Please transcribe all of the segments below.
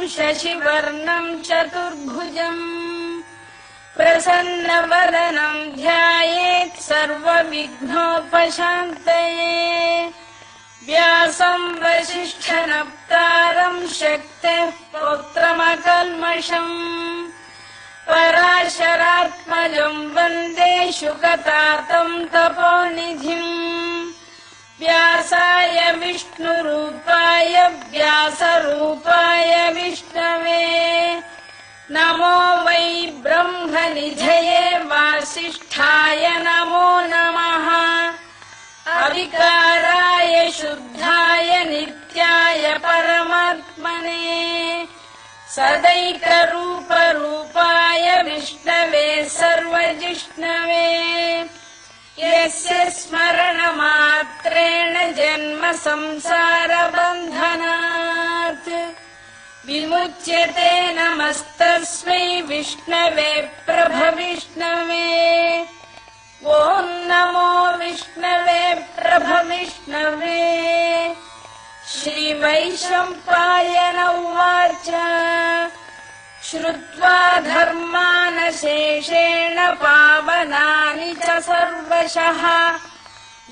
शशिवर्णं चतुर्भुजम् प्रसन्नवदनं ध्यायेत् सर्वविघ्नोपशान्तये व्यासं वसिष्ठनप्तारं शक्तेः पौत्रमकल्मषम् पराशरात्मजं वन्दे शुकतातं तपोनिधिम् व्यासाय विष्णुरूपाय व्यासरूपाय विष्णवे नमो वै ब्रह्मनिधये वासिष्ठाय नमो नमः अविकाराय शुद्धाय नित्याय परमात्मने सदैकरूपरूपाय विष्णवे सर्वजिष्णवे यस्य स्मरणमात्रेण जन्म संसारबन्धनात् विमुच्यते नमस्तस्मै विष्णवे प्रभविष्णवे ॐ नमो विष्णवे प्रभविष्णवे श्रीवैशम्पायन उवाच श्रुत्वा धर्मानशेषेण पावनानि च सर्वशः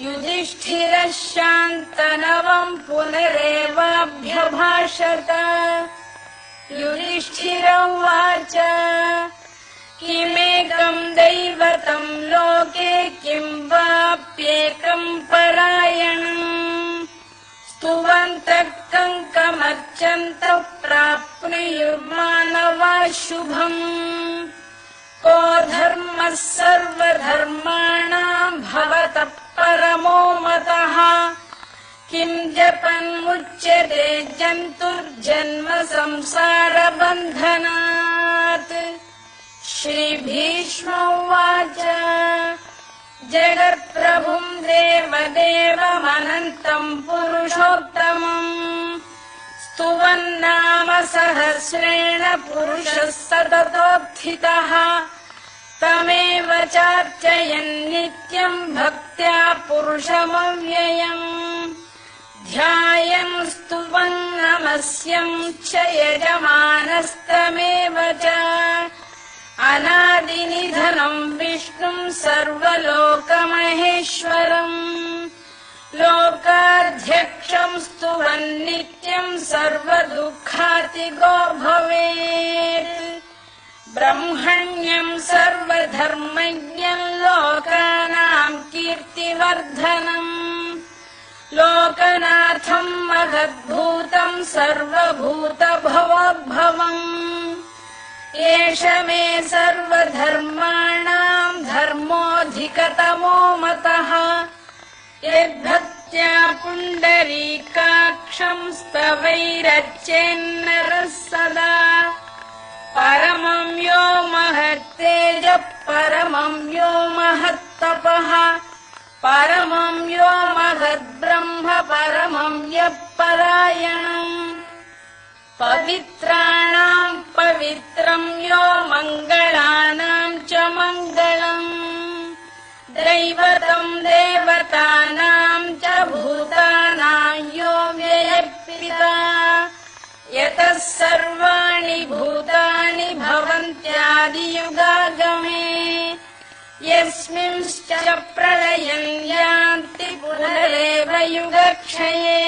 युधिष्ठिरः शान्तनवम् पुनरेवाभ्यभाषत युधिष्ठिर उवाच किमेकं दैवतं लोके किं वाप्येकं परायणम् स्तुवन्तः कङ्कमर्चन्तः प्राप्नुयुर्मानवाः शुभम् को धर्मः सर्वधर्माणां भवतः परमो मतः किं जपन्मुच्यते जन्तुर्जन्म संसारबन्धनात् श्रीभीष्म उवाच जगत्प्रभुं देवदेवमनन्तं पुरुषोत्तमम् स्तुवन्नाम सहस्रेण पुरुषः सततोत्थितः तमेव चार्चयन् नित्यं भक्त्या पुरुषमव्ययम् ध्यायन् स्तुवन् नमस्यं च यजमानस्तमेव च अनादिनिधनं विष्णुं सर्वलोकमहेश्वरम् लोकाध्यक्षं स्तुवन् नित्यं सर्वदुःखातिगो भवेत् ब्रह्मण्यं सर्वधर्मज्ञं लोकानां कीर्तिवर्धनम् लोकनाथं महद्भूतं सर्वभूतभवोद्भवम् एष मे सर्वधर्माणां धर्मोऽधिकतमो मतः यद्भक्त्या पुण्डरीकाक्षं स्तवैरर्चेन्नरः सदा परमं यो महत्तेजः परमं यो महत्तपः परमं यो महद्ब्रह्म परमं यः परायणम् पवित्राणां पवित्रं यो मङ्गलानां च मङ्गलम् दैवतं देवतानां च भूतानां यो व्ययः यतः सर्वाणि भूतानि भवन्त्यादियुगागमे यस्मिंश्च प्रलयं यान्ति पुनरेव युगक्षये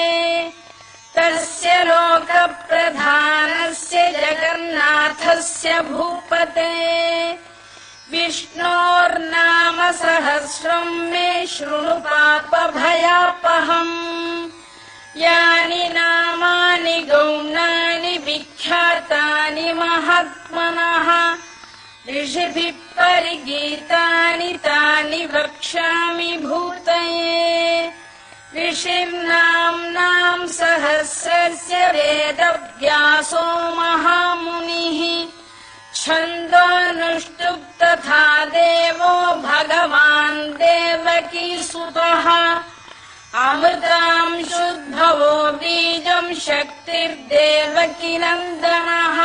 तस्य लोकप्रधानस्य जगन्नाथस्य भूपते विष्णोर्नाम सहस्रं मे शृणु पापभयापहम् यानि नामानि गौणानि विख्यातानि महात्मनः ऋषिभिः परिगीतानि तानि वक्ष्यामि भूतये ऋषिर्नाम्नां सहस्रस्य वेदव्यासो महामुनिः छन्दोऽनुष्टुप् तथा देवो भगवान् देवकीसुतः अमृतांशुद्भवो बीजं शक्तिर्देवकीनन्दनः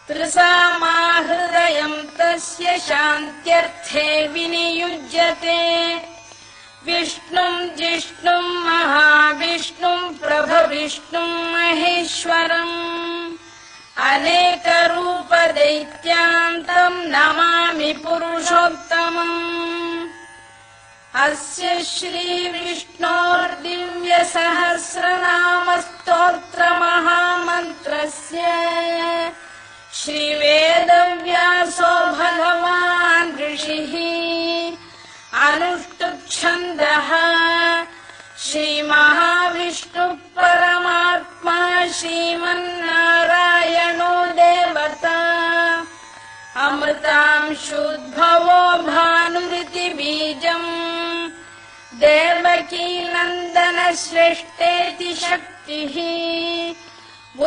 त्रिसामाहृदयं तस्य शान्त्यर्थे विनियुज्यते विष्णुं जिष्णुं महाविष्णुं प्रभविष्णुं महेश्वरम् अनेकरूपदैत्यान्तं नमामि पुरुषोत्तमम्। अस्य श्रीविष्णोर्दिव्यसहस्रनामस्तोत्रमहामन्त्रस्य श्रीवेदव्यासो भगवान् ऋषिः अनुष्टुप्छन्दः श्रीमहाविष्णुः परमात्मा श्रीमन्नारायणो देवता अमृतांशुद्भवो भानुरिति बीजम् देवकी नन्दन श्रेष्ठेति शक्तिः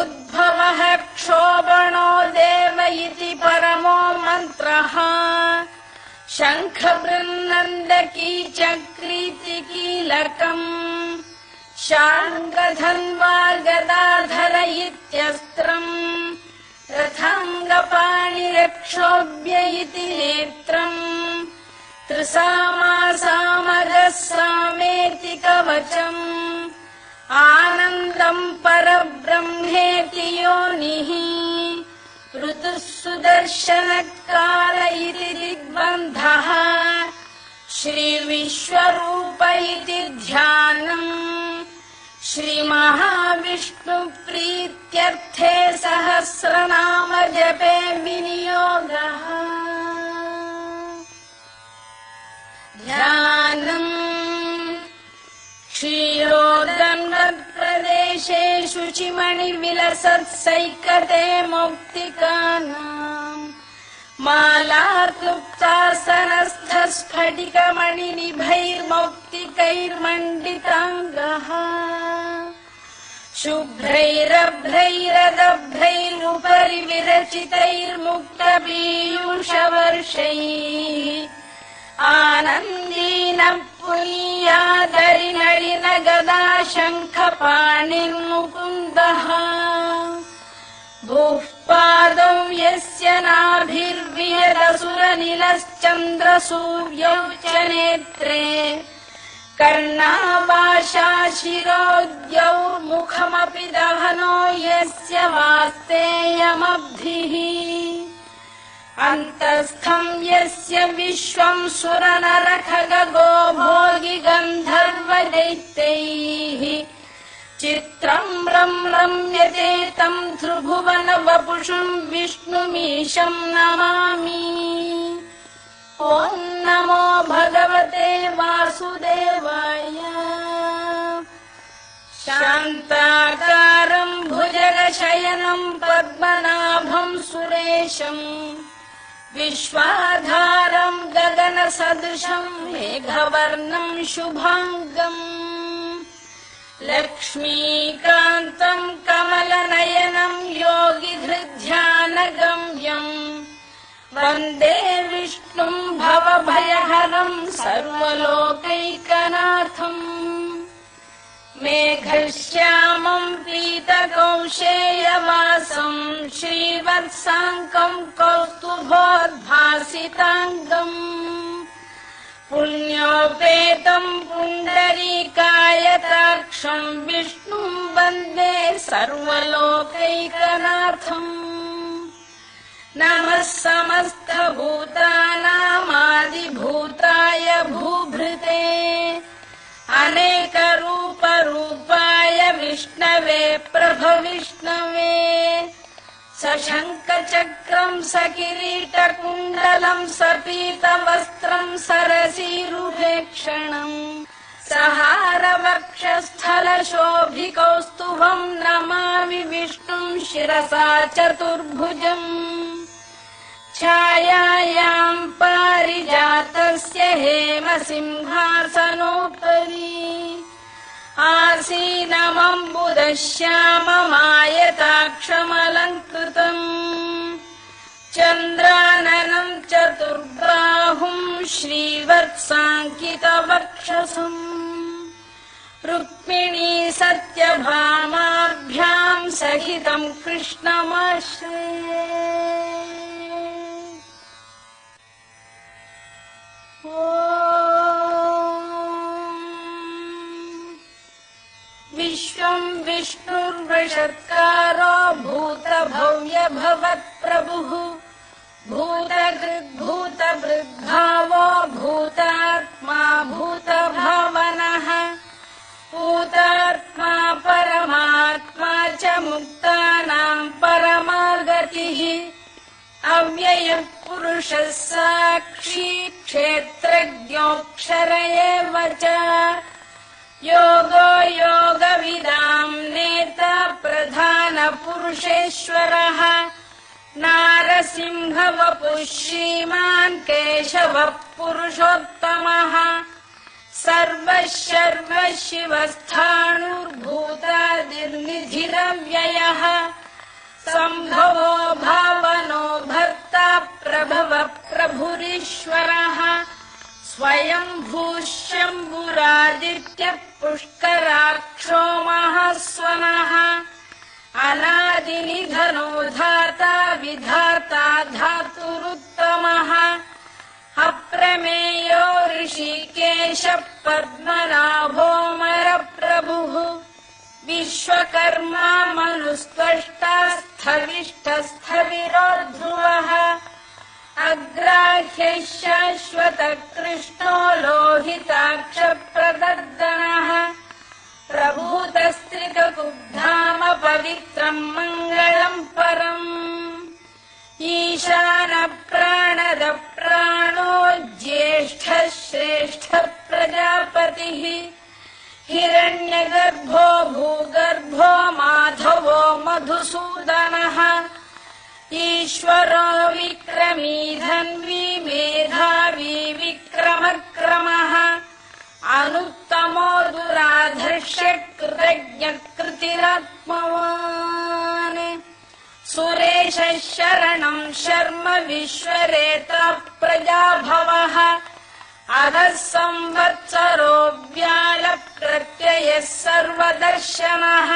उद्भवः क्षोभणो देव इति परमो मन्त्रः शङ्खबृन्नन्दकी चक्रीति कीलकम् शार्ङ्गधन्वा गदाधर इत्यस्त्रम् रथाङ्गपाणिरक्षोभ्य इति नेत्रम् त्रिसामासामगः सामेति कवचम् आनन्दम् परब्रह्मेति योनिः ऋतुः सुदर्शनकाल इति दिग्बन्धः श्रीविश्वरूप इति ध्यानम् श्रीमहाविष्णुप्रीत्यर्थे सहस्रनाम जपे विनियोगः। ध्यानम् क्षीरोदन्वत्प्रदेशे शुचिमणिविलसत्सैकते मौक्तिकानाम् मालार्तुप्तासनस्थस्फटिकमणिनिभैर्मौक्तिकैर्मण्डिताङ्गः शुभ्रैरभ्रैरदभ्रैरुपरि विरचितैर्मुक्तपीयूषवर्षैः आनन्दीन पुनीयादरिनरिन गदा शङ्खपाणिर्मुकुन्दः भूः पादौ यस्य नाभिर्विहरसुरनिलश्चन्द्रसूर्यौ च नेत्रे कर्णाभाषाशिरोद्यौ मुखमपि दहनो यस्य वास्तेयमब्धिः अन्तस्थं यस्य विश्वं सुरनरखगो भोगि गन्धर्वदैत्यैः चित्रं रम्यते तं त्रिभुवनवपुषं विष्णुमीशं नमामि। ॐ नमो भगवते वासुदेवाय। शान्ताकारं भुजगशयनं पद्मनाभं सुरेशं विश्वाधारं गगनसदृशं मेघवर्णं शुभाङ्गम् लक्ष्मीकान्तं कमलनयनं योगिधृध्यानगम्यम् वन्दे विष्णुं भवभयहरं सर्वलोकैकनाथम् मेघश्यामं पीतकौशेयवासं श्रीवत्साङ्कं कौस्तुभोद्भासिताङ्गम् पुण्योपेतं पुण्डरीकायताक्षं विष्णुं वन्दे सर्वलोकैकनाथम् नमः समस्तभूतानामादिभूताय भूभृते अनेकरूपरूपाय विष्णवे प्रभविष्णवे सशङ्खचक्रं सकिरीटकुण्डलं सपीतवस्त्रं सरसीरुहेक्षणम् सहारवक्षस्थलशोभिकौस्तुभं नमामि विष्णुं शिरसा चतुर्भुजम् छायायां पारिजातस्य हेमसिंहासनोपरि आसीनमम्बुदश्याममायताक्षमलङ्कृतम् चन्द्राननं चतुर्बाहुं श्रीवत्साङ्कितवक्षसम् रुक्मिणी सत्यभामाभ्यां सहितं कृष्णमाश्रये। विश्वं विष्णुर्वृषभानुश्चन्द्रमसुरगणा वषत्कारो भूतभव्यभवत्प्रभुः भूतकृद्भूतभृद्भावो भूतात्मा भूतभावनः भूतात्मा परमात्मा च मुक्तानां परमागतिः अव्ययः पुरुषः साक्षी क्षेत्रज्ञोऽक्षर एव च योगो योगविदां नेता प्रधानपुरुषेश्वरः नारसिंहवपुः श्रीमान् केशवः पुरुषोत्तमः सर्वशर्व शिवस्थाणुर्भूतादिर्निधिरव्ययः सम्भवो भावनो भर्ता प्रभवः प्रभुरीश्वरः स्वयंभूः शम्भुरादित्यः पुष्कराक्षो महास्वनः अनादिनिधनो धाता विधाता धातुरुत्तमः अप्रमेयो ऋषिकेशः पद्मनाभोऽमरप्रभुः विश्वकर्मा मनुस्त्वष्टा स्थविष्ठस्थविरो ध्रुवः अग्राह्यः शाश्वतः कृष्णो लोहिताक्षप्रदर्दनः प्रभूतस्त्रिककुब्धाम पवित्रम् मङ्गलम् परम् ईशानः प्राणदः प्राणो ज्येष्ठः श्रेष्ठः प्रजापतिः हिरण्यगर्भो भूगर्भो माधवो मधुसूदनः ईश्वरो विक्रमी धन्वी मेधावी विक्रमक्रमः अनुत्तमो दुराधर्ष्य कृतज्ञः कृतिरात्मवान् सुरेशः शरणं शर्म विश्वरेता प्रजाभवः अधः संवत्सरो व्यालप्रत्ययः सर्वदर्शनः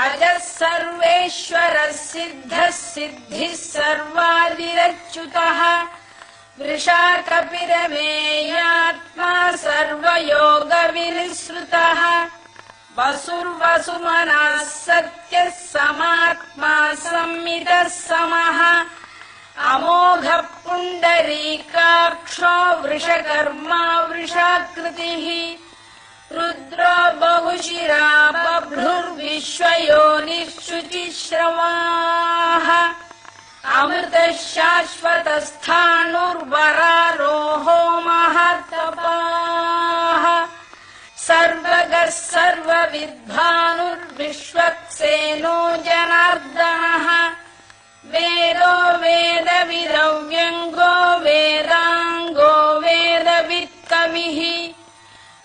अजः सर्वेश्वरः सिद्धः सिद्धिः सर्वादिरच्युतः वृषाकपिरमेयात्मा सर्वयोगविनिसृतः वसुर्वसुमनः सत्यः समात्मा संमितः समः अमोघः पुण्डरीकाक्षो वृषकर्मा वृषाकृतिः रुद्रो बहुशिरा बभ्रुर्विश्वयोनिःशुचिश्रवाः अमृतः शाश्वतस्थाणुर्वरारोहो महातपाः सर्वगः सर्वविद्भानुर्विश्वक्सेनो जनार्दनः वेदो वेदविदव्यङ्गो वेदाङ्गो वेदवित्कविः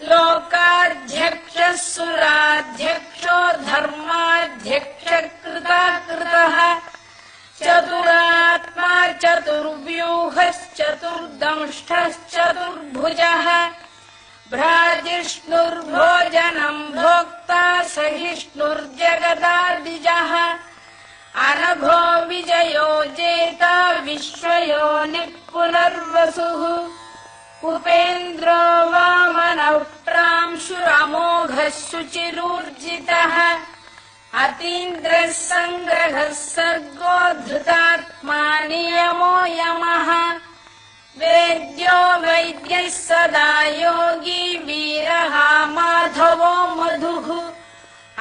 लोकाध्यक्षः सुराध्यक्षो धर्माध्यक्षः कृताकृतः चतुरात्मा चतुर्व्यूहश्चतुर्दंष्टश्चतुर्भुजः भ्राजिष्णुर्भोजनम् भोक्ता सहिष्णुर्जगदादिजः अनघो विजयो जेता विश्वयोनिः पुनर्वसुः उपेन्द्रो वामनः प्रांशुरमोघः शुचिरूर्जितः अतीन्द्रः सङ्ग्रहः सर्गो धृतात्मा नियमो यमः वेद्यो वैद्यः सदा योगी वीरः माधवो मधुः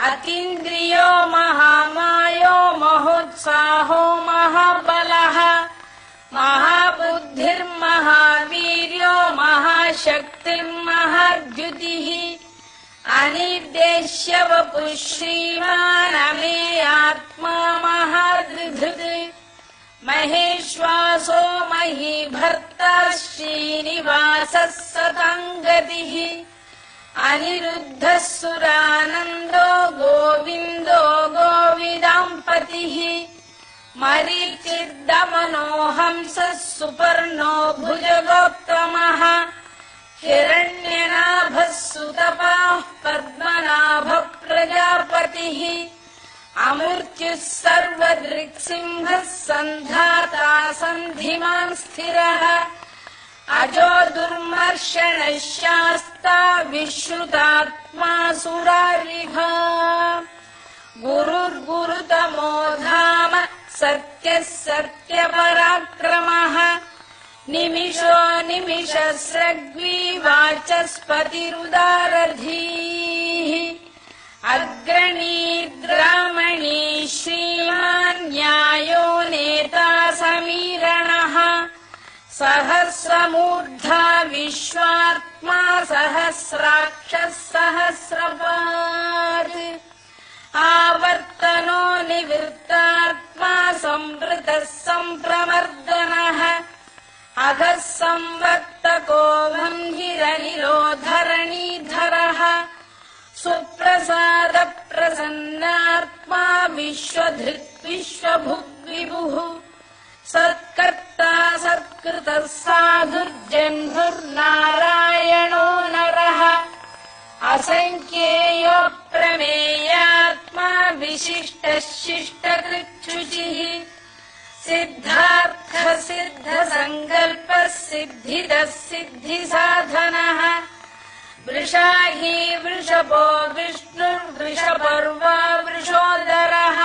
अतीन्द्रियो महामायो महोत्साहो महाबलः महाबुद्धिर्महावीर्यो महाशक्तिर्महाद्युतिः अनिर्देश्य वपुः श्रीमान् अमेयात्मा महाधृधृत् महेश्वासो महीभर्ता श्रीनिवासः सताङ्गतिः अनिरुद्धः सुरानन्दो गोविन्दो गोविदाम्पतिः मरीचिर्दमनो हंसः सुपर्णो भुजगोत्तमः हिरण्यनाभः सुतपाः पद्मनाभः प्रजापतिः अमृत्युः सर्वदृक्सिंहः सन्धाता सन्धिमान् स्थिरः अजो दुर्मर्षणः शास्ता विश्रुतात्मा सुरारिभा गुरुर्गुरुतमो धाम सत्यः सत्यपराक्रमः निमिषो निमिषस्रग्वी वाचस्पतिरुदारधीः अग्रणीर्द्रामणी श्रीमान् न्यायो नेता समीरणः सहस्रमूर्धा विश्वात्मा सहस्राक्षः सहस्रपात् आवर्तनो निवृत्तात्मा संवृतः सम्प्रमर्दनः अधः संवर्तको वह्निरनिरोधरणीधरः सुप्रसादप्रसन्नात्मा विश्वधृक् विश्वभुग्विभुः सत्कर्ता सत्कृतः साधुर्जह्नुर्नारायणो नरः असङ्ख्येयो प्रमेयात्मा विशिष्टः शिष्टकृच्छुचिः सिद्धार्थः सिद्धसङ्कल्पः सिद्धिदः सिद्धिसाधनः वृषाही वृषभो विष्णुर्वृषपर्वा वृषोदरः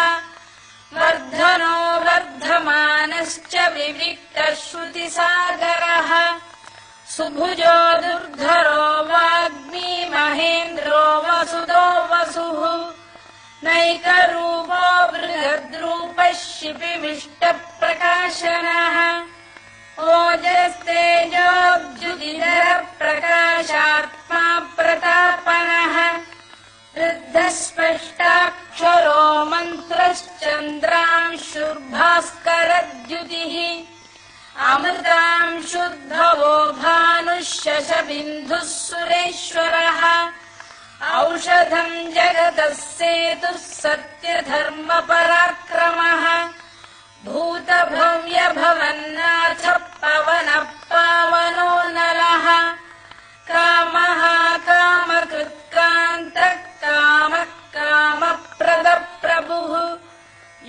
वर्धनो वर्धमानश्च विविक्तः श्रुतिसागरः सुभुजो दुर्धरो वाग्मी महेन्द्रो वसुदो वसुः नैकरूपो बृहद्रूपः शिपिविष्टप्रकाशनः ओजस्तेजोऽब्जुदिनरप्रकाशात्मा प्रतापनः वृद्धस्पष्टाक्षरो मन्त्रश्चन्द्रांशुर्भास्करद्युतिः अमृतांशुद्भवो भानुः शशबिन्दुः सुरेश्वरः औषधम् जगतः सेतुः सत्यधर्मपराक्रमः भूतभव्यभवन्नाथ पवनः पावनो नलः कामः कामकृत्कान्तः कामः कामप्रदप्रभुः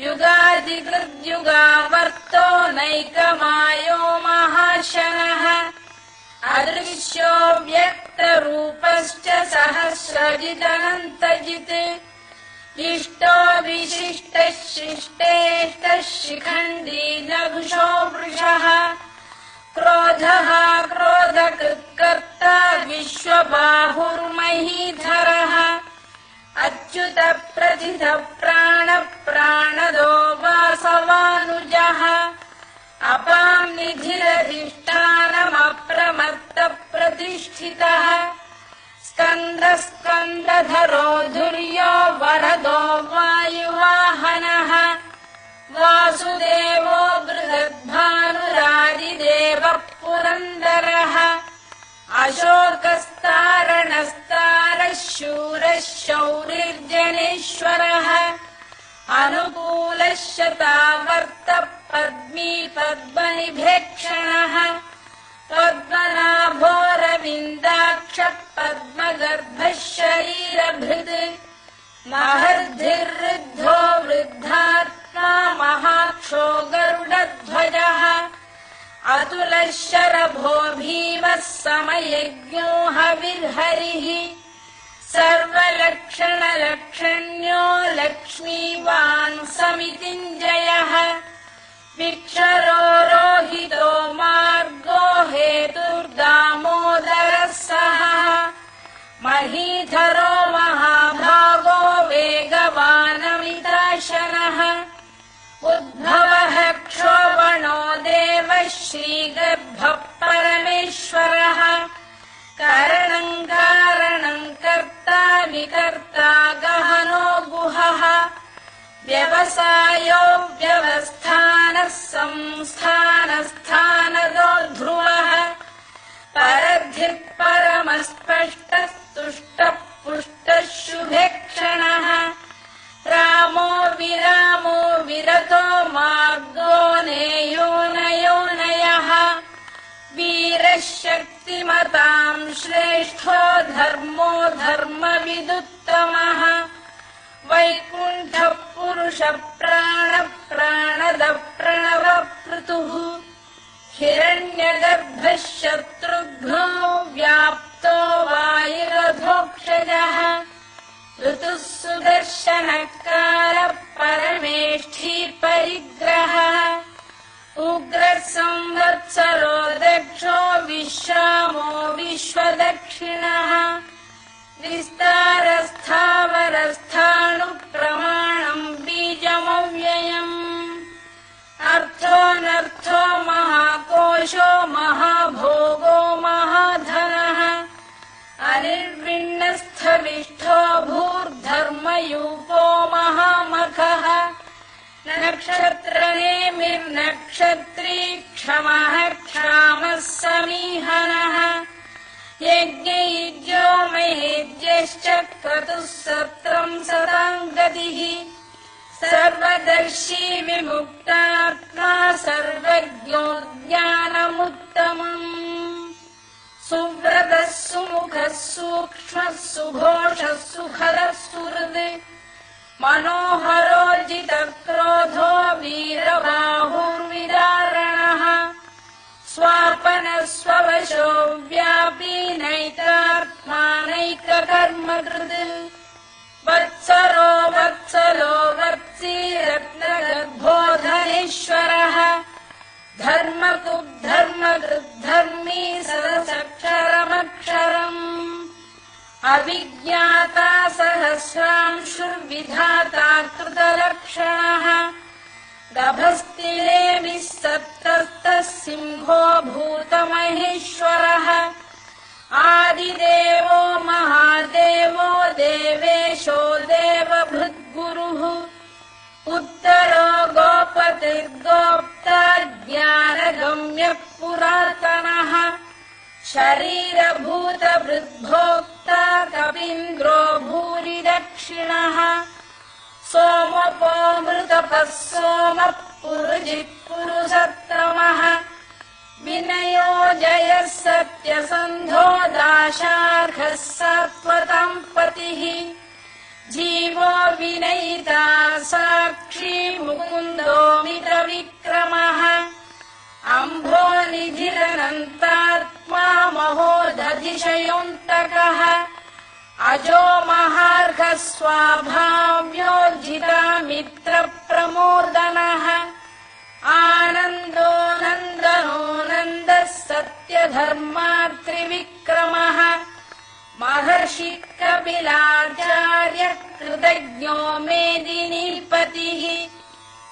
युगादिकृद्युगावर्तो नैकमायो महाशनः अदृश्यो व्यक्तरूपश्च सहस्रजिदनन्तजित् इष्टो विशिष्टः शिष्टेष्टः शिखण्डी नघुषो वृषः क्रोधः क्रोधकृत्कर्ता विश्वबाहुर्महीधरः अच्युतः प्रथितः प्राणदो वासवानुजः अपां निधिरधिष्ठानमप्रमत्तप्रतिष्ठितः स्कन्दधरो धुर्यो वरदो वायुवाहनः वासुदेवो बृहद्भानुरादिदेवः पुरन्दरः अशोकस्तारणस्तारः शूरः शौरिर्जनेश्वरः अनुकूलः शतावर्तः पद्मी पद्मनिभेक्षणः पद्मनाभोरविन्दाक्षः पद्मगर्भः शरीरभृत् महर्धिर्वृद्धो वृद्धात्मा महाक्षो गरुडध्वजः अतुलः शरभो भीमः समयज्ञो हविर्हरिः सर्वलक्षणलक्षण्यो लक्ष्मीवान् समितिञ्जयः विक्षरो रोहितो मार्गो हेतुर्दामोदरः सहः महीधरो महाभागो वेगवानमिताशनः उद्भवः क्षोभणो देवः श्रीगर्भः परमेश्वरः कारणं कारणं कर्ता विकर्ता गहनो गुहः व्यवसायो व्यवस्थानः संस्थानस्थानदो ध्रुवः परद्धिः परमस्पष्टः तुष्टः पुष्टः शुभेक्षणः रामो विरामो विरतो मार्गो नेयोनयोनयः वीरः शक्तिमतां श्रेष्ठो धर्मो धर्मविदुत्तमः वैकुण्ठः पुरुषः प्राणदः प्रणवपृतुः हिरण्यगर्भः शत्रुघ्नो व्याप्तो वायुरधोक्षजः ऋतुः सुदर्शनकालः परमेष्ठी परिग्रहः उग्रः संवत्सरो दक्षो विश्रामो विश्वदक्षिणः विस्तारस्थावरस्थाणुप्रमाणम् बीजमव्ययम् अर्थोऽनर्थो महाकोशो महाभोगो महाधनः अनिर्विण्णस्थविष्ठो भूर्धर्मयूपो महामखः नक्षत्रनेमिर्नक्षत्री क्षमः क्षामः समीहनः यज्ञयुज्यो महेज्यश्च क्रतुः सत्रम् सताम् गतिः सर्वदर्शी विमुक्तात्मा सर्वज्ञो ज्ञानमुत्तमम् सुव्रतः सुमुखः सूक्ष्मः सुघोषः सुखदः सुहृत् मनोहरोजितक्रोधो वीरबाहुर्विदारणः स्वापनः स्ववशो व्यापी नैकात्मानैककर्मकृत् वत्सरो वत्सलो वत्सी रत्नगर्भो धनेश्वरः धर्मकृद्धर्मी सरसक्षरमक्षरम् अविज्ञाता सहस्रांशुर्विधाता कृतलक्षणः गभस्तिलेमिः सप्तस्तः सिंहो भूतमहेश्वरः आदिदेवो महादेवो देवेशो देवभृद्गुरुः उत्तरो गोपतिर्गोप्ता ज्ञानगम्यः पुरातनः शरीरभूतभृद्भोक्ता कपीन्द्रो भूरि दक्षिणः सोमपोऽमृतपः सोमः पुरुजिः पुरुषत्तमः विनयो जयः सत्यसन्धो दाशार्हः सात्वताम् पतिः जीवो विनयिता साक्षी मुकुन्दो मितविक्रमः अम्भोनिधिरनन्तात्मा महोदधिशयोऽन्तकः अजो महार्घः स्वाभाव्योज्झिता मित्रप्रमोदनः आनन्दो नन्दनो नन्दः सत्यधर्मात्रिविक्रमः महर्षि कपिलाचार्य कृतज्ञो मेदिनीपतिः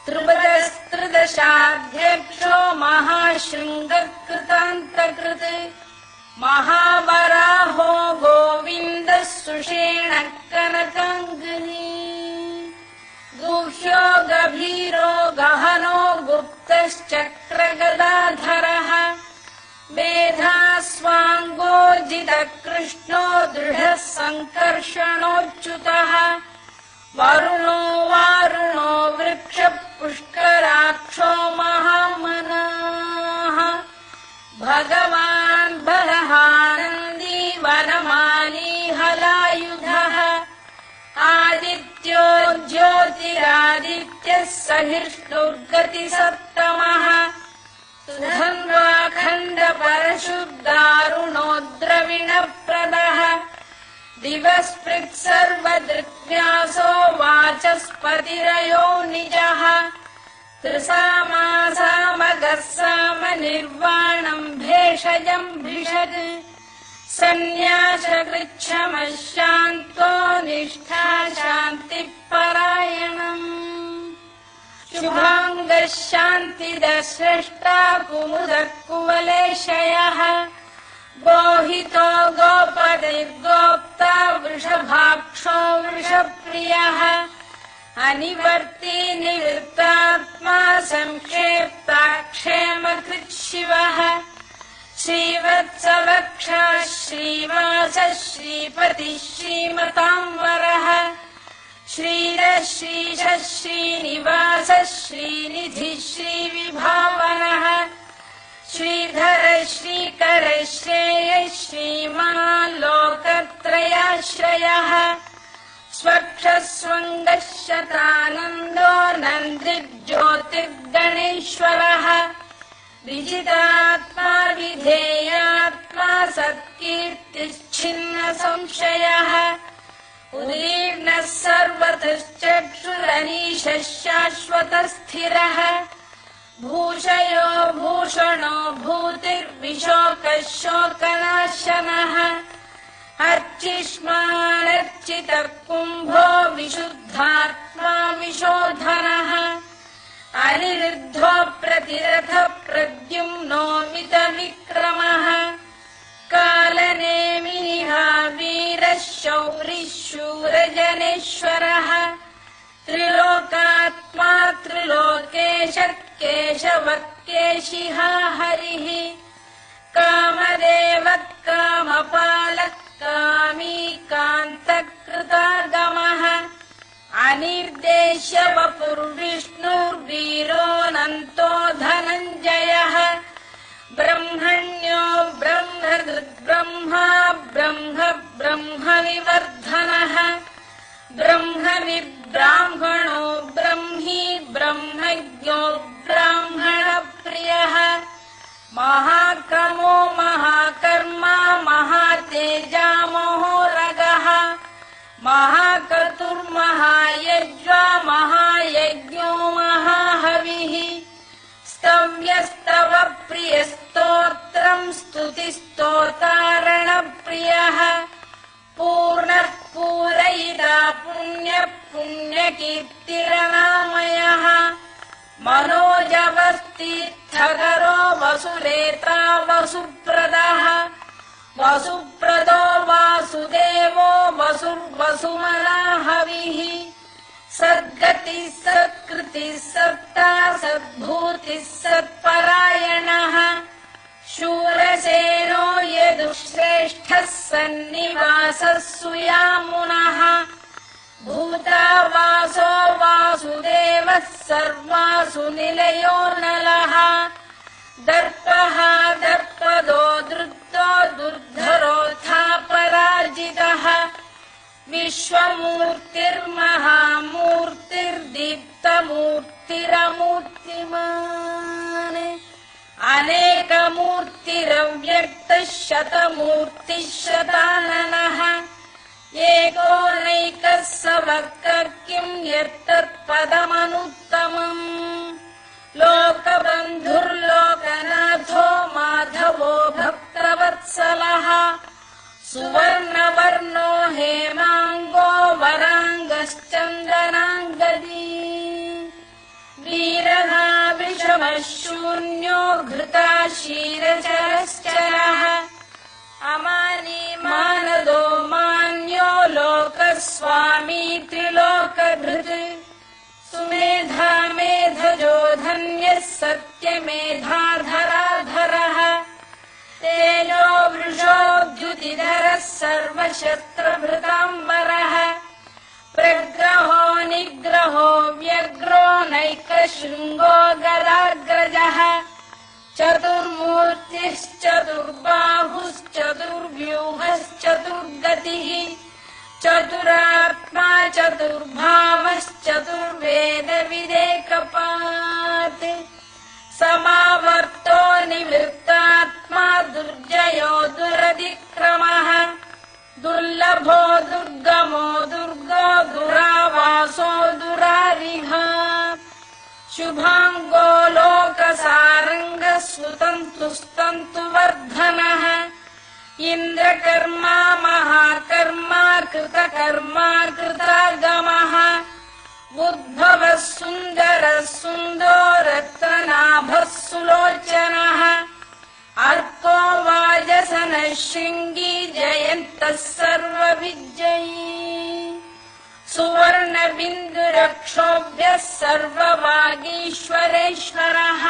त्रिपदस्त्रिदशाध्यक्षो महाशृङ्गकृतान्तकृत् महावराहो गोविन्दः सुषेणः कनकाङ्गनी गुह्यो गभीरो गहनो गुप्तश्चक्रगदाधरः मेधास्वाङ्गोजितकृष्णो दृढः सङ्कर्षणोच्युतः वरुणो वारुणो वृक्षपुष्कराक्षो महामनाः भगवान् बलहानन्दी वनमाली हलायुधः आदित्यो ज्योतिरादित्यः सहिष्णुर्गतिसत्तमः सुधन्वाखण्डपरशुद्धारुणो द्रविणप्रदः दिवस्पृक्सर्वदृग्व्यासो वाचस्पतिरयो निजः त्रिसामासामगः सामनिर्वाणम् भेषजम् भिषग् सन्न्यासकृच्छमः शान्तो निष्ठा शान्तिः परायणम् शुभाङ्गः शान्तिदः स्रष्टा कुमुदः कुवलेशयः गोहितो गोपतिर्गोप्ता वृषभाक्षो वृषप्रियः अनिवर्ती निवृत्तात्मा संक्षेप्ता क्षेमकृत् शिवः श्रीवत्सवक्षः श्रीवासः श्रीपतिः श्रीमताम्बरः श्रीरः श्रीशः श्रीनिवासः श्रीनिधिः श्रीविभावनः श्रीधरः श्रीकरः श्रेयः श्रीमान् लोकत्रयाश्रयः स्वक्षः स्वङ्गः शतानन्दो नन्दिर्ज्योतिर्गणेश्वरः विजितात्मा विधेयात्मा सत्कीर्तिश्छिन्न संशयः उदीर्णः सर्वतश्चक्षुरनीशः शाश्वतः स्थिरः भूषयो भूषणो भूतिर्विशोकः शोकनाशनः अर्चिष्मानर्चितः कुम्भो विशुद्धात्मा विशोधनः अनिरुद्धो प्रतिरथ प्रद्युम्नो मितविक्रमः कालनेमिनिः वीरः शौरिः शूरजनेश्वरः त्रिलोकात्मा त्रिलोकेशः केशवः केशिः हरिः कामदेवः कामपालः कामी कान्तकृतागमः अनिर्देश्य वपुर्विष्णुर्वीरोऽनन्तो धनञ्जयः ब्रह्मण्यो ब्रह्महृद्ब्रह्मा ब्रह्म ब्रह्मविवर्धनः ब्रह्मविब्राह्मणो ब्रह्मी ब्रह्मज्ञो ब्राह्मणप्रियः महाक्रमो महाकर्मा महातेजा महोरगः महाकतुर्महायज्वा महायज्ञो महाहविः स्तव्यस्तव प्रियस्तोत्रम् स्तुतिस्तोतारणप्रियः पूर्णः पूरयिता पुण्यः पुण्यकीर्तिरनामयः मनोजवस्तीर्थकरो वसुरेता वसुप्रदः वसुप्रदो वासुदेवो वसुर्वसुमनाहविः सद्गतिः सत्कृतिः सत्ता सद्भूतिः सत्परायणः शूरसेनो यदुश्रेष्ठः सन्निवासः सुयामुनः भूतावासो वासुदेवः सर्वासु निलयो नलः दर्पः दर्पदो धृतो दुर्धरोऽथा पराजितः विश्वमूर्तिर्महामूर्तिर्दीप्तमूर्तिरमूर्तिमान् अनेकमूर्तिरव्यक्तः शतमूर्तिः शताननः एकोनैकः स वक्तः किं यत्तत्पदमनुत्तमम् लोकबन्धुर्लोकनाथो माधवो भक्तवत्सलः सुवर्णवर्णो हेमाङ्गो वराङ्गश्चन्दनाङ्गदी वीरः विषमः शून्यो घृताशीरचरश्चरः अमानी मानदो मान्यो लोकस्वामी त्रिलोकभृत् सुमेधा मेधजो धन्यः सत्यमेधाधराधरः तेजो वृषोद्युतिधरः सर्वशस्त्रभृताम्बरः प्रग्रहो निग्रहो व्यग्रो नैकशृङ्गो गदाग्रजः चतुर्मूर्तिश्चतुर्बाहुश्चतुर्व्यूहश्चतुर्गतिः चतुरात्मा चतुर्भावश्चतुर्वेदविदेकपात् समावर्तो निवृत्तात्मा दुर्जयो दुरतिक्रमः दुर्लभो दुर्गमो दुर्गो दुरावासो दुरारिः शुभाङ्गो लोकसारङ्गः सुतन्तुस्तन्तुवर्धनः इन्द्रकर्मा महाकर्मा कृतकर्मा कृतागमः उद्भवः सुन्दरः सुन्दो रत्ननाभः सुलोचनः अर्को वाजसनः शृङ्गी जयन्तः सर्वविजयी सुवर्णबिन्दुरक्षोभ्यः सर्ववागीश्वरेश्वरः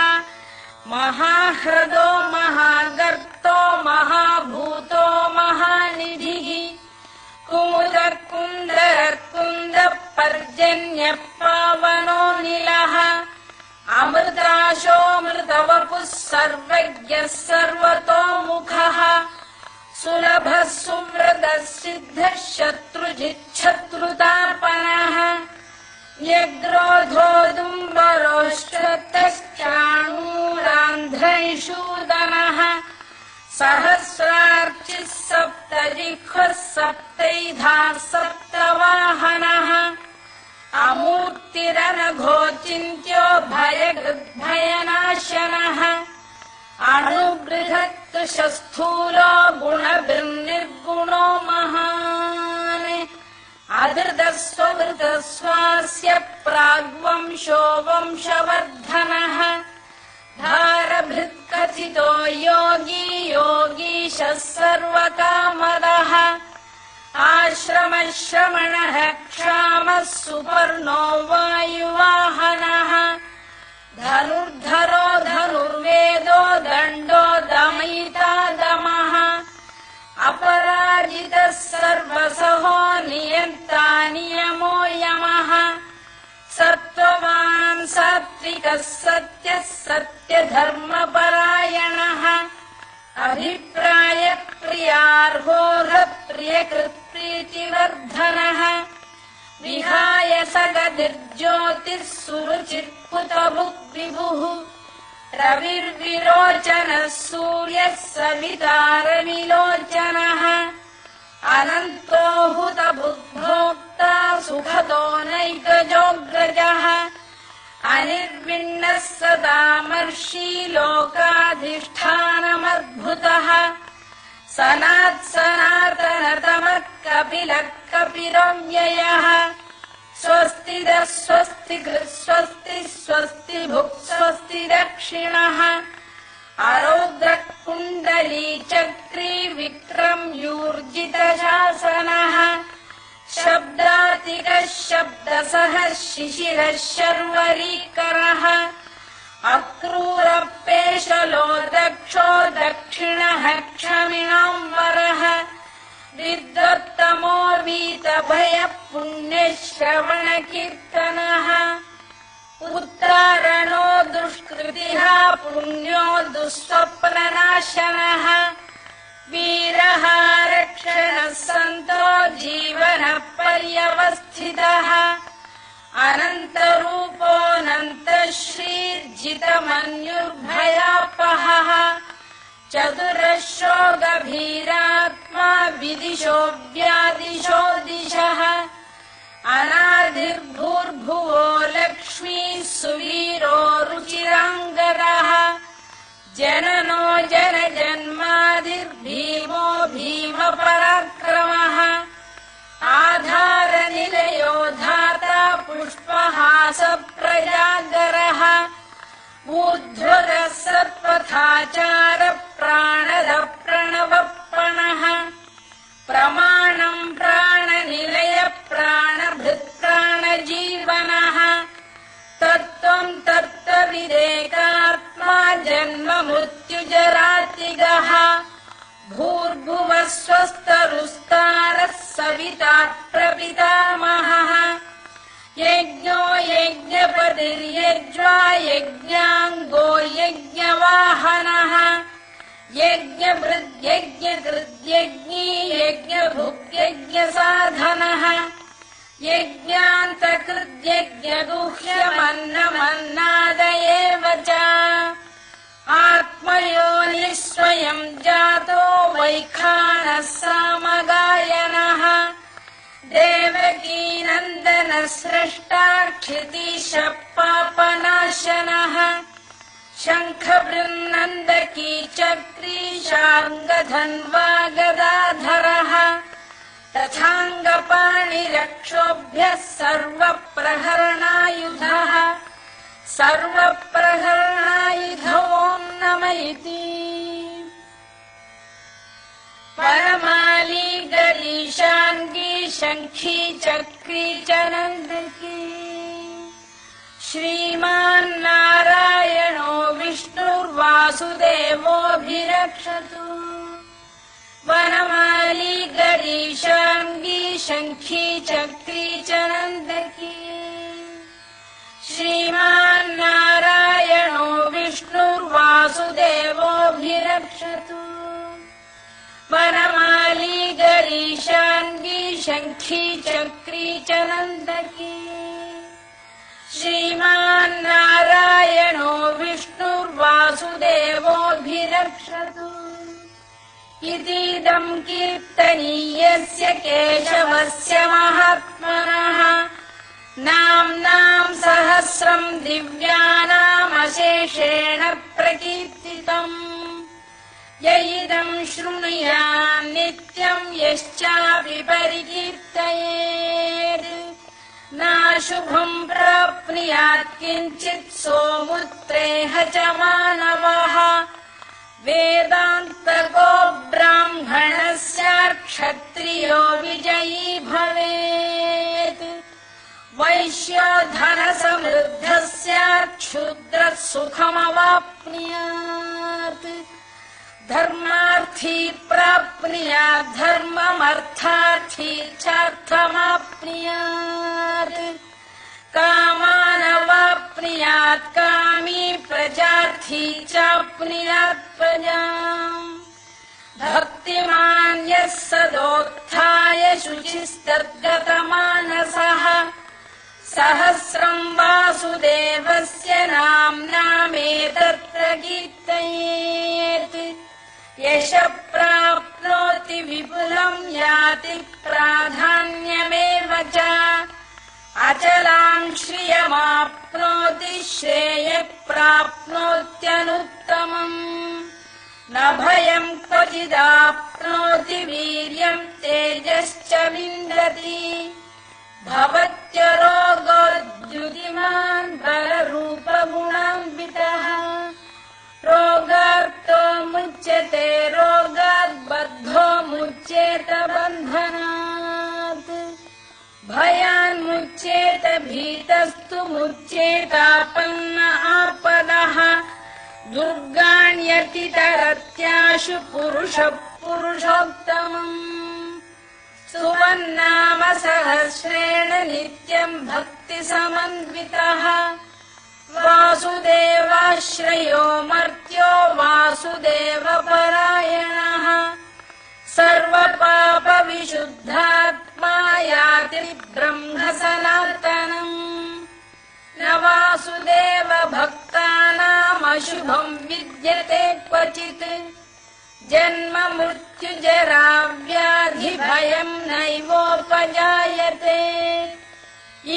महाह्रदो महागर्तो महाभूतो महानिधिः कुमुदकुन्दरकुन्दपर्जन्यः पावनोऽनिलः अमृताशोऽमृतवपुः सर्वज्ञः सर्वतोमुखः सुलभः सुव्रतः सिद्धः शत्रुजिच्छत्रुतापनः न्यग्रोधोदुम्बरोष्टतश्चाणूरान्ध्रैषूदनः सहस्रार्चिः सप्तजिह्वः सप्तैधाः सप्तवाहनः अमूर्तिरनघोचिन्त्यो भयनाशनः अणुबृहत् स्थूलो गुणभिर्निर्गुणो महान् अधृतस्वभृतस्वास्य प्राग्वंशो वंशवर्धनः धारभृत्कथितो योगी योगीशः सर्वकामदः आश्रमश्रमणः क्षामः सुपर्णो वायुवाहनः धनुर्धरो धनुर्वेदो दण्डो दमयिता दमः अपराजितः सर्वसहो नियन्ता नियमो यमः सत्त्ववान् सात्विकः सत्यः सत्यधर्मपरायणः अभिप्रायप्रियार्होरप्रियकृत्प्रीतिवर्धनः विहाय सगतिर्ज्योतिः सुरुचिर्कुतभुग्विभुः रविर्विरोचनः सूर्यः सवितारविलोचनः अनन्तो हुतभुग्भोक्ता सुखदो नैकजोऽग्रजः अनिर्विण्णः सदामर्षि लोकाधिष्ठानमद्भुतः सनात्सनातनतमः कपिलः कपिरव्ययः स्वस्तिदः स्वस्तिकृत् स्वस्ति स्वस्तिभुक् स्वस्ति दक्षिणः आरौद्रः कुण्डली चक्री विक्रम्यूर्जितशासनः शब्दातिकः शब्दसः शिशिरः शर्वरीकरः अक्रूरपेशलो दक्षो दक्षिणः क्षमिणाम्बरः विद्वत्तमो वीतभयः पुण्यश्रवणकीर्तनः उत्तारणो दुष्कृतिः पुण्यो दुःस्वप्ननाशनः वीरः रक्षणः सन्तो जीवनः पर्यवस्थितः अनन्तरूपोऽनन्तः श्रीर्जितमन्युर्भयापहः चतुरश्रो गभीरात्मा विदिशो व्यादिशो दिशः अनादिर्भूर्भुवो लक्ष्मीः सुवीरो रुचिराङ्गदः जननो जनजन्मादिर्भीमो भीमपराक्रमः आधारनिलयो धाता पुष्पहासप्रजागरः ऊर्ध्वरः सर्पथाचारः प्राणदः प्रणवप्रणः प्रमाणम् प्राणनिलयः प्राणभृत्प्राणजीवनः तत्त्वम् तत्त्वविदेकात्मा जन्ममृत्युजरातिगः भूर्भुवः स्वस्तरुस्तारः सविता प्रपितामहः यज्ञो यज्ञपतिर्यज्वा यज्ञाङ्गो यज्ञवाहनः यज्ञभृद्यज्ञकृद्यज्ञी यज्ञभुक्यज्ञसाधनः यज्ञान्तकृद्यज्ञगुह्यमन्नमन्नादयेव च आत्मयोनिः स्वयं जातो वैखानः सामगायनः देवकीनन्दनः स्रष्टा क्षितीशः पापनाशनः शङ्खबृन्नन्दकी चक्री शार्ङ्गधन्वा गदाधरः तथाङ्गपाणिरक्षोभ्यः सर्वप्रहरणायुधः सर्वप्रहरणायुधो नम इति परमाली गरीशाङ्गी शङ्खी चक्री च नन्दकी श्रीमान्नारायणो विष्णुर्वासुदेवोऽभिरक्षतु वनमाली गरीशाङ्गी शङ्खी चक्री च नन्दकी श्रीमान्नारायणो विष्णुर्वासुदेवोऽभिरक्षतु वनमाली गरीशाङ्गी शङ्खी चक्री च नन्दकी श्रीमान्नारायणो विष्णुर्वासुदेवोऽभिरक्षतु इतीदं कीर्तनीयस्य केशवस्य महात्मनः नाम्नां सहस्रं दिव्यानामशेषेण प्रकीर्तितम् य इदं शृणुयात् नित्यं यश्चापि परिकीर्तयेत् नाशुभं प्राप्नुयात् किञ्चित् सोमुत्रेह च मानवः वेदान्तको ब्राह्मणः स्यात् क्षत्रियो विजयी भवेत् वैश्यो धनसमृद्धः स्यात् शूद्रः सुखमवाप्नुयात् धर्मार्थी प्राप्नुयात् धर्ममर्थार्थी चार्थमाप्नुयात् कामानवाप्नुयात् कामी प्रजार्थी चाप्नुयात् प्रजाम् भक्तिमान् यः सदोत्थाय शुचिस्तद्गतमानसः सहस्रं वासुदेवस्य नाम्नामेतत् प्रकीर्तयेत् यशः प्राप्नोति विपुलं याति प्राधान्यमेव च अचलां श्रियमाप्नोति श्रेयः प्राप्नोत्यनुत्तमम् न भयं क्वचिदाप्नोति वीर्यं तेजश्च विन्दति भवत्यरोगोद्युतिमान् बलरूपगुणान्वितः रोगार्तो मुच्यते रोगात् बद्धो मुच्येत बन्धनात् भयान्मुच्येत भीतस्तु मुच्येतापन्न आपदः दुर्गाण्यतितरत्याशु पुरुषः पुरुषोत्तमम् सुवन्नाम सहस्रेण नित्यं भक्तिसमन्वितः वासुदेवाश्रयो मर्त्यो वासुदेवपरायणः सर्वपापविशुद्धात्मा याति ब्रह्म सनातनम् न वासुदेव भक्तानामशुभं विद्यते क्वचित् जन्म मृत्युजरा व्याधि भयं नैवोपजायते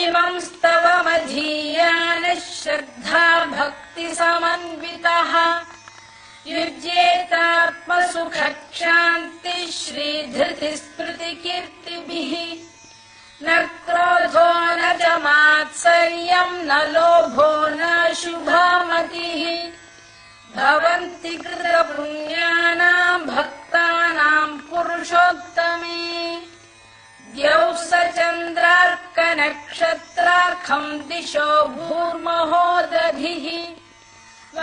इमं स्तवमधीयानः श्रद्धा भक्तिसमन्वितः युज्येतात्मसुखक्षान्ति श्रीधृतिस्मृतिकीर्तिभिः न क्रोधो न च मात्सर्यं न लोभो न शुभामतिः भवन्ति कृतपुण्यानां भक्तानां पुरुषोत्तमे द्यौः स चन्द्रार्कनक्षत्रार्कं दिशो भूर्महो दधिः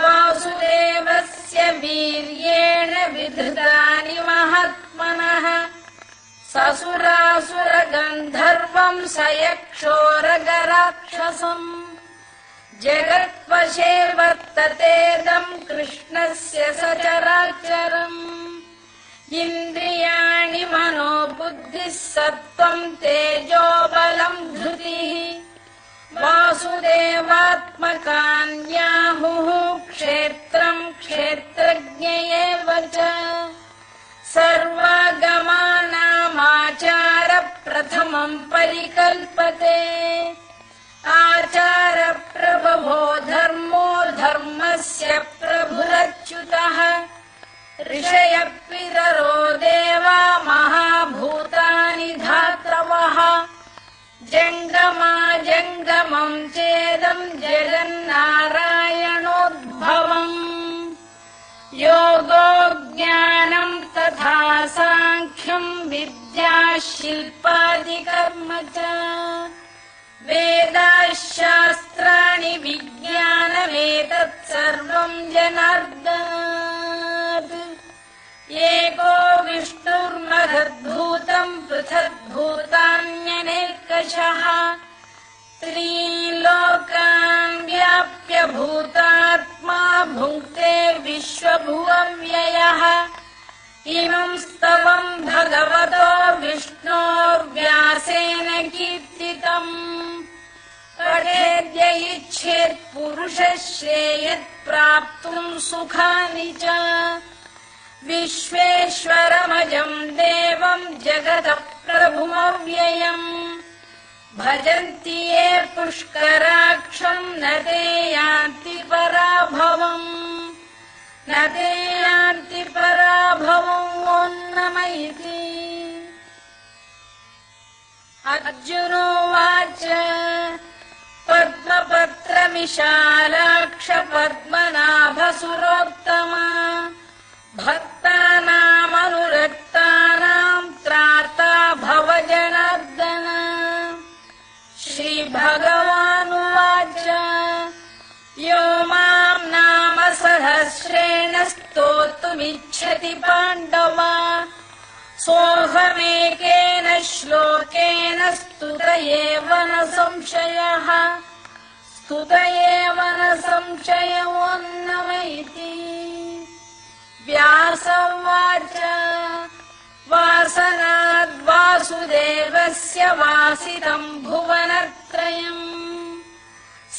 वासुदेवस्य वीर्येण विधृतानि महात्मनः ससुरासुरगन्धर्वं स यक्षोरगराक्षसम् जगत्वशे वर्ततेदं कृष्णस्य सचराचरम् इन्द्रियाणि मनो बुद्धिः सत्त्वं तेजो बलं धृतिः वासुदेवात्मकान्याहुः क्षेत्रं क्षेत्रज्ञ एव च सर्वागमानामाचार प्रथमं परिकल्पते आचार प्रभवो धर्मो धर्मस्य प्रभुरच्युतः ऋषयः पितरो देवा महाभूतानि धातवः जङ्गमा जङ्गमं चेदं जगन्नारायणोद्भवम् योगो ज्ञानं तथा साङ्ख्यं विद्या शिल्पादिकर्म च वेदाशास्त्राणि विज्ञानमेतत् सर्वं जनार्दनात् एको विष्णुर्महद्भूतं पृथग्भूतान्यनेकशः त्रीन् लोकान् व्याप्य भूतात्मा भुङ्क्ते विश्वभुवव्ययः इमं स्तवं भगवतो विष्णोर्व्यासेन कीर्तितम् पठेद्य इच्छेत् पुरुषः श्रेयः प्राप्तुं सुखानि च विश्वेश्वरमजम् देवम् जगतः प्रभुमव्ययम् भजन्ति ये पुष्कराक्षम् न ते यान्ति पराभवम् न ते यान्ति पराभवम् ओन्नम इति। अर्जुनोवाच पद्मपत्रविशालाक्ष पद्मनाभसुरोत्तमा भक्तानामनुरक्तानाम् त्राता भव जनार्दन। श्रीभगवानुवाच यो माम् नाम सहस्रेण स्तोतुमिच्छति पाण्डव सोऽहमेकेन श्लोकेन स्तुत एव न संशयः स्तुत एव न संशयोऽन्नम इति। व्यास उवाच वासनाद्वासुदेवस्य वासितम् भुवनत्रयम्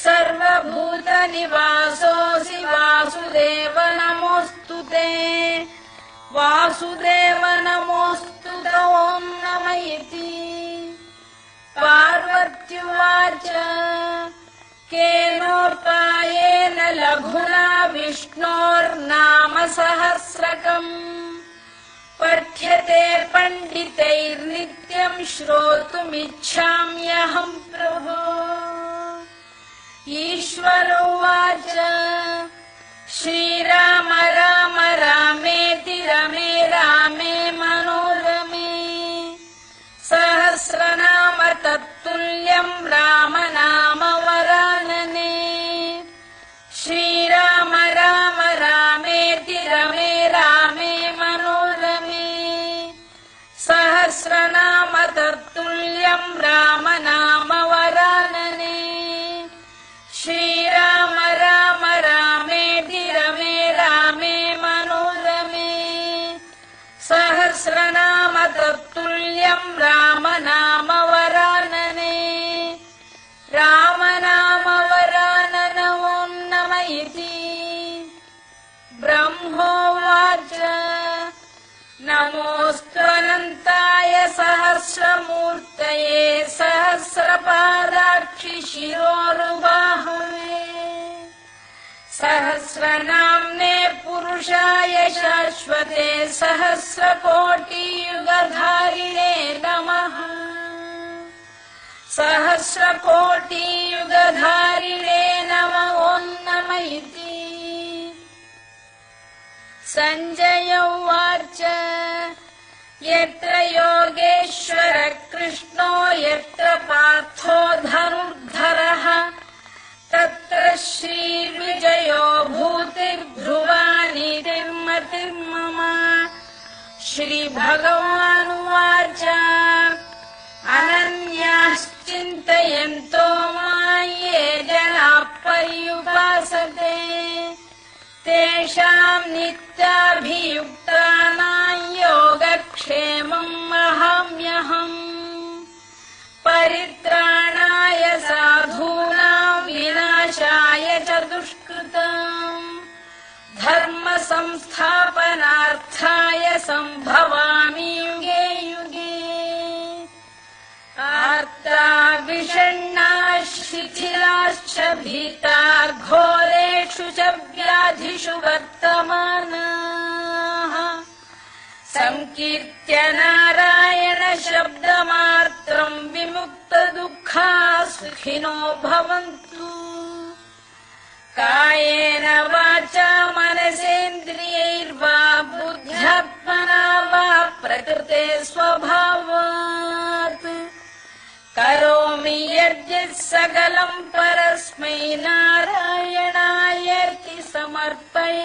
सर्वभूतनिवासोऽसि वासुदेव नमोऽस्तु ते वासुदेव नमोऽस्तु ते ओन्नम इति। पार्वत्युवाच केनोपायेन लघुना विष्णोर्नाम सहस्रकम् पठ्यते पण्डितैर्नित्यम् श्रोतुमिच्छाम्यहम् प्रभो। ईश्वर उवाच श्रीराम राम रामेति रमे रामे मनोरमे सहस्रनाम तत्तुल्यम् राम नाम वरानने। श्रीराम राम रामेति रमे रामे मनोरमे सहस्रनाम तत्तुल्यम् राम नाम वरानने। श्रीराम राम रामेति रमे रामे मनोरमे सहस्रनाम तत्तुल्यम् राम नाम वरानने। राम नाम वरानन ओन्नम इति। ब्रह्मोवाच नमोऽस्त्वनन्ताय सहस्रमूर्तये सहस्रपादाक्षि शिरोरुबाहवे सहस्रनाम्ने पुरुषाय शाश्वते सहस्रकोटियुगधारिणे नमः सहस्रकोटियुगधारिणे नमः ओन्नम इति। सञ्जय उवाच यत्र योगेश्वर कृष्णो यत्र पार्थो धनुर्धरः तत्र श्रीर्विजयो भूतिर्ध्रुवानितिर्मतिर्मम। श्रीभगवानुवाच अनन्याश्चिन्तयन्तो मां ये जनाः पर्युपासते तेषाम् नित्याभियुक्तानां योगक्षेमम् वहाम्यहम्। परित्राणाय साधूनां विनाशाय च दुष्कृताम् धर्म संस्थापनार्थाय सम्भवामि युगे युगे। आर्ता विषण्णाः शिथिलाश्च भीताः घोरेषु च व्याधिषु वर्तमानाः संकीर्त्य नारायण शब्दमात्रम् विमुक्तदुःखाः सुखिनो भवन्तु। कायेन वाचा मनसेन्द्रियैर्वा बुद्ध्यात्मना वा प्रकृते स्वभावात् करोमि यद्यत् सकलम् परस्मै नारायणायेति समर्पयामि।